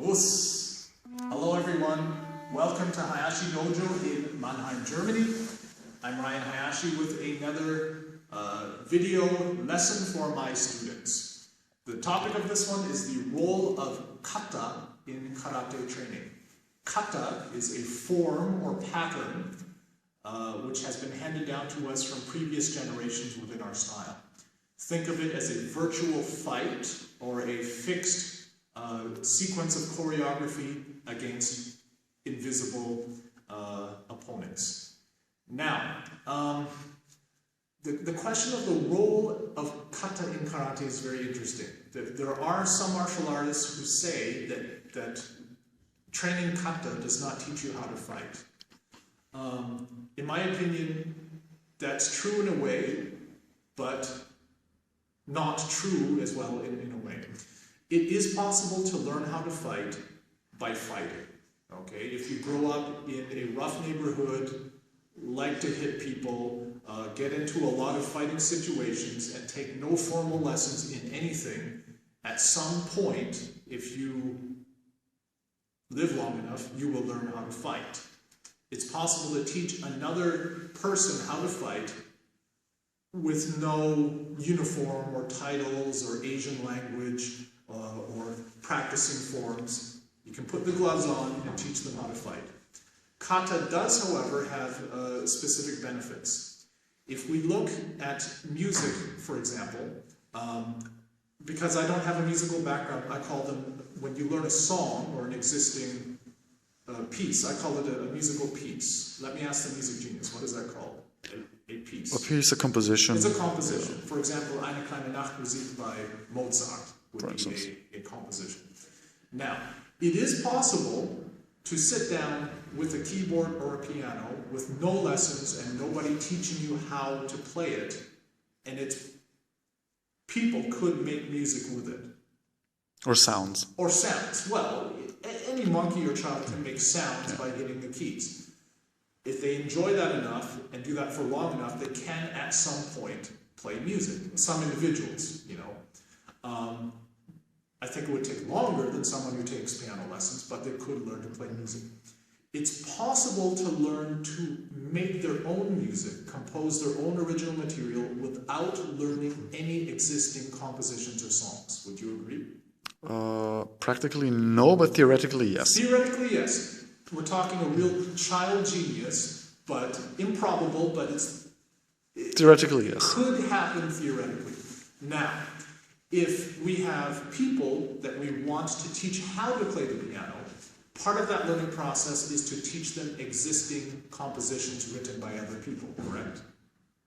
Us. Hello everyone, welcome to Hayashi Dojo in Mannheim, Germany. I'm Ryan Hayashi with another video lesson for my students. The topic of this one is the role of kata in karate training. Kata is a form or pattern which has been handed down to us from previous generations within our style. Think of it as a virtual fight or a fixed sequence of choreography against invisible opponents. Now, the question of the role of kata in karate is very interesting. There are some martial artists who say that training kata does not teach you how to fight. In my opinion, that's true in a way, but not true as well in a way. It is possible to learn how to fight by fighting, okay? If you grow up in a rough neighborhood, like to hit people, get into a lot of fighting situations, and take no formal lessons in anything, at some point, if you live long enough, you will learn how to fight. It's possible to teach another person how to fight with no uniform or titles or Asian language or practicing forms. You can put the gloves on and teach them how to fight. Kata does, however, have specific benefits. If we look at music, for example, because I don't have a musical background, I call them, when you learn a song or an existing piece, I call it a musical piece. Let me ask the music genius, what is that called? A piece. A piece, a composition. It's a composition. For example, Eine kleine Nachtmusik by Mozart would be a composition. Now, it is possible to sit down with a keyboard or a piano with no lessons and nobody teaching you how to play it, and people could make music with it. Or sounds. Or sounds. Well, any monkey or child can make sounds by hitting the keys. If they enjoy that enough and do that for long enough, they can at some point play music. Some individuals, you know. I think it would take longer than someone who takes piano lessons, but they could learn to play music. It's possible to learn to make their own music, compose their own original material without learning any existing compositions or songs. Would you agree? Practically no, but theoretically yes. Theoretically yes. We're talking a real child genius, but improbable, but theoretically yes. Could happen theoretically. Now, if we have people that we want to teach how to play the piano, part of that learning process is to teach them existing compositions written by other people, correct?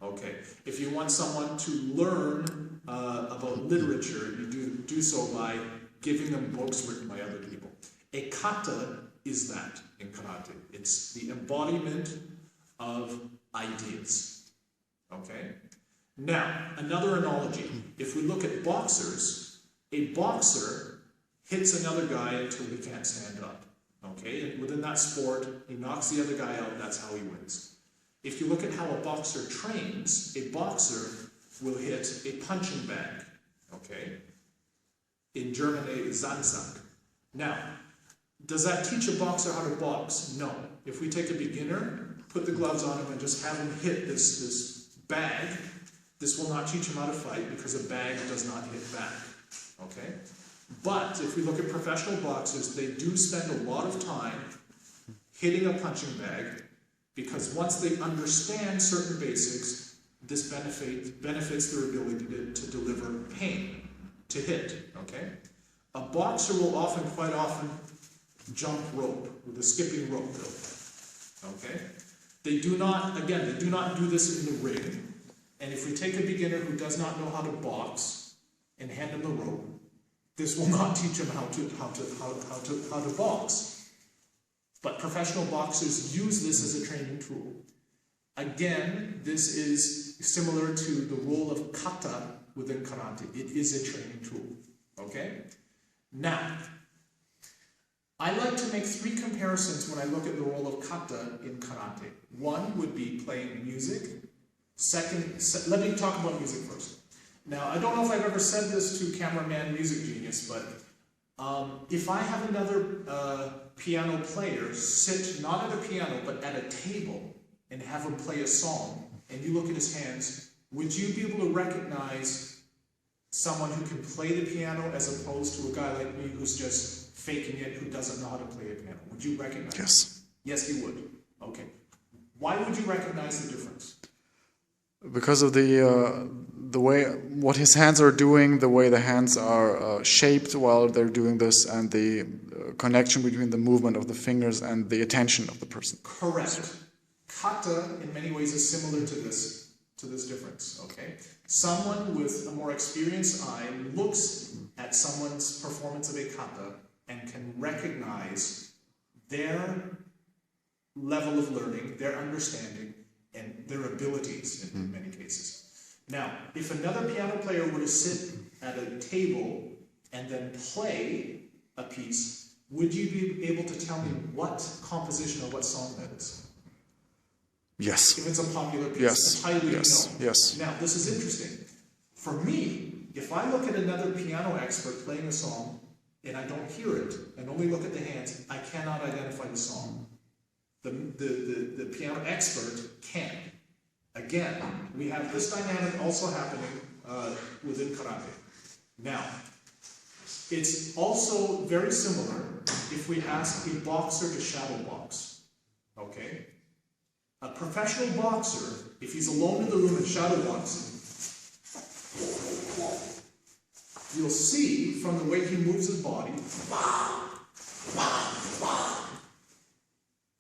Okay. If you want someone to learn about literature, you do so by giving them books written by other people. A kata is that in karate. It's the embodiment of ideas. Okay? Now, another analogy. If we look at boxers, a boxer hits another guy until he can't stand up. Okay? And within that sport, he knocks the other guy out, that's how he wins. If you look at how a boxer trains, a boxer will hit a punching bag. Okay? In German, a Sandsack. Now, does that teach a boxer how to box? No. If we take a beginner, put the gloves on him and just have him hit this bag, this will not teach him how to fight because a bag does not hit back. Okay? But if we look at professional boxers, they do spend a lot of time hitting a punching bag because once they understand certain basics, this benefits their ability to deliver pain, to hit. Okay? A boxer will quite often jump rope with a skipping rope build. Okay? They do not do this in the ring. And if we take a beginner who does not know how to box and hand him the rope, this will not teach him how to box. But professional boxers use this as a training tool. Again, this is similar to the role of kata within karate. It is a training tool. Okay? Now, I like to make three comparisons when I look at the role of kata in karate. One would be playing music. Let me talk about music first. Now, I don't know if I've ever said this to cameraman Music Genius, but if I have another piano player sit not at a piano, but at a table and have him play a song, and you look at his hands, would you be able to recognize someone who can play the piano as opposed to a guy like me who's just faking it, who doesn't know how to play a piano? Would you recognize? Yes. Yes, you would. Okay. Why would you recognize the difference? Because of the way what his hands are doing, the way the hands are shaped while they're doing this, and the connection between the movement of the fingers and the attention of the person. Correct. Kata, in many ways, is similar to this difference. Okay. Someone with a more experienced eye looks at someone's performance of a kata and can recognize their level of learning, their understanding, and their abilities in many cases. Now, if another piano player were to sit at a table and then play a piece, would you be able to tell me what composition or what song that is? Yes. If it's a popular piece, Yes. entirely Yes. no. Yes. Now, this is interesting. For me, if I look at another piano expert playing a song and I don't hear it and only look at the hands, I cannot identify the song. The piano expert can. Again, we have this dynamic also happening within karate. Now, it's also very similar if we ask a boxer to shadow box. Okay? A professional boxer, if he's alone in the room and shadow boxing, you'll see from the way he moves his body,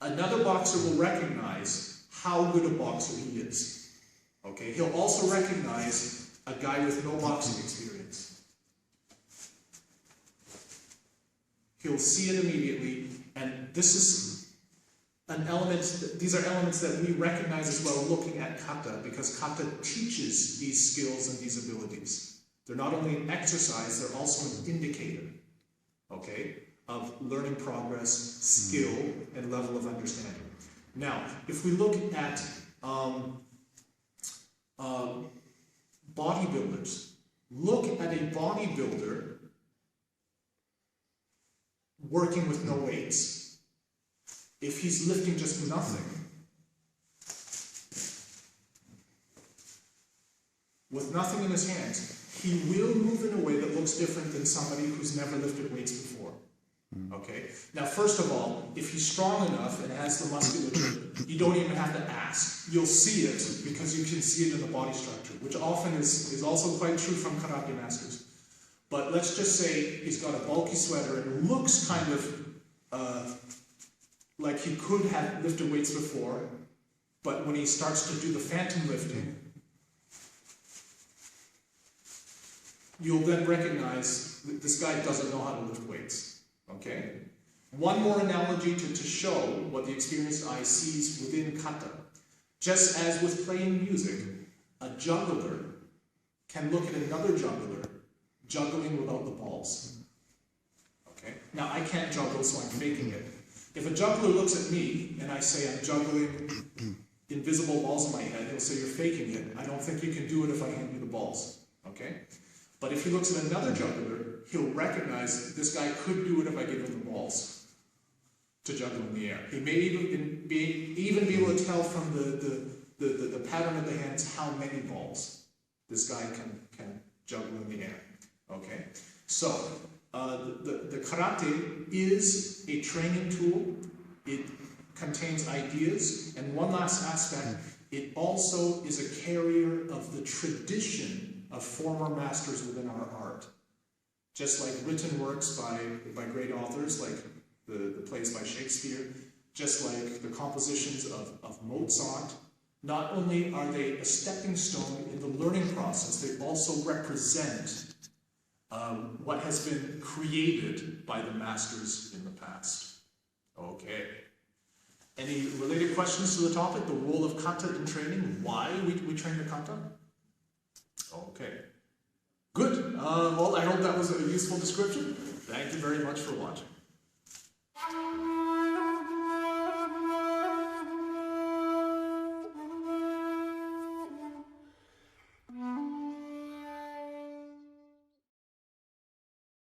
another boxer will recognize how good a boxer he is. Okay? He'll also recognize a guy with no boxing experience. He'll see it immediately, and this is an element, these are elements that we recognize as well looking at kata, because kata teaches these skills and these abilities. They're not only an exercise, they're also an indicator, okay, of learning progress, skill, and level of understanding. Now, if we look at bodybuilders, look at a bodybuilder working with no weights. If he's lifting just nothing, with nothing in his hands, he will move in a way that looks different than somebody who's never lifted weights before. Okay? Now, first of all, if he's strong enough and has the musculature, you don't even have to ask. You'll see it because you can see it in the body structure, which often is also quite true from karate masters. But let's just say he's got a bulky sweater and looks kind of like he could have lifted weights before, but when he starts to do the phantom lifting, you'll then recognize that this guy doesn't know how to lift weights. Okay? One more analogy to show what the experienced eye sees within kata. Just as with playing music, a juggler can look at another juggler juggling without the balls. Okay? Now, I can't juggle, so I'm faking it. If a juggler looks at me and I say I'm juggling invisible balls in my head, he'll say you're faking it. I don't think you can do it if I hand you the balls. Okay? But if he looks at another juggler, he'll recognize that this guy could do it if I give him the balls to juggle in the air. He may even be able to tell from the pattern of the hands how many balls this guy can juggle in the air. Okay? So, the karate is a training tool. It contains ideas. And one last aspect, it also is a carrier of the tradition of former masters within our art. Just like written works by great authors, like the plays by Shakespeare, just like the compositions of Mozart, not only are they a stepping stone in the learning process, they also represent what has been created by the masters in the past. Okay. Any related questions to the topic? The role of kata in training? Why we train the kata? Okay. Good. Well, I hope that was a useful description. Thank you very much for watching.